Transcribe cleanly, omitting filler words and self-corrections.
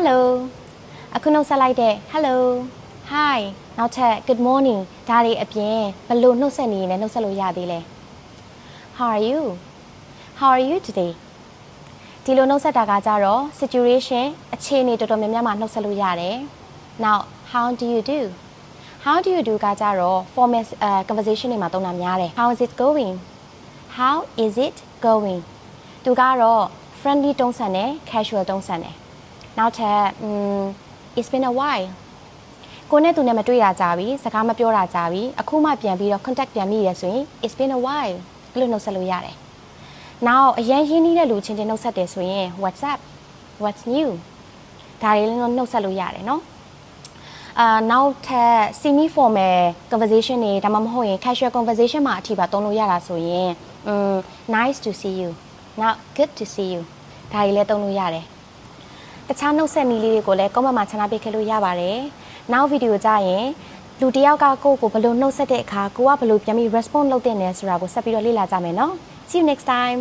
Hello အခုနှုတ်ဆက်လိုက်တဲ့ Hello Hi နောက်ထပ် Good morning ဒါတွေအပြင်ဘယ်လိုနှုတ်ဆက်နေရင်လည်းနှုတ်ဆက်လို့ရသေးလဲ How are you How are you today ဒီလိုနှုတ်ဆက်တာကကြတော့ situation အခြေအနေတော်တော်များများမှာနှုတ်ဆက်လို့ရတယ် Now how do you do How do you do ကကြတော့ formal conversation တွေမှာသုံးတာများတယ် How is it going How is it going သူကတော့ friendly တုံးဆန်တယ် casual တုံးဆန်တယ်နောက်ထပ် it's been a while ကိုနဲ့သူနဲ့မတွေ့ရကြပြီစကားမပြောတာကြပြီအခုမှပြန်ပြီးတော့ contact ပြန်မိရဆိုရင် it's been a while အဲ့လိုနှုတ်ဆက်လို့ရတယ် now အရင်ရင်းနှီးတဲ့လူချင်းချင်းနှုတ်ဆက်တယ်ဆိုရင် what's up what's new ဒါတွေလည်းနှုတ်ဆက်လို့ရတယ်နော်နောက်ထပ် semi formal conversation တွေဒါမှမဟုတ်ရင် casual conversation မှာအထိပါသုံးလို့ရတာဆိုရင် nice to see you now good to see you ဒါတွေလည်းသုံးလို့ရတယ်တခြားနှုတ်ဆက်နည်းလေးတွေကိုလည်း comment မှာချနာပေးခဲ့လို့ရပါတယ်နောက်ဗီဒီယိုကြရင်လူတစ်ယောက်ကကိုယ့်ကိုဘယ်လိုနှုတ်ဆက်တဲ့အခါကိုကဘယ်လိုပြန်ပြီး response လုပ်တဲ့လဲဆိုတာကိုဆက်ပြီးတော့လေ့လာကြမယ်နော် See you next time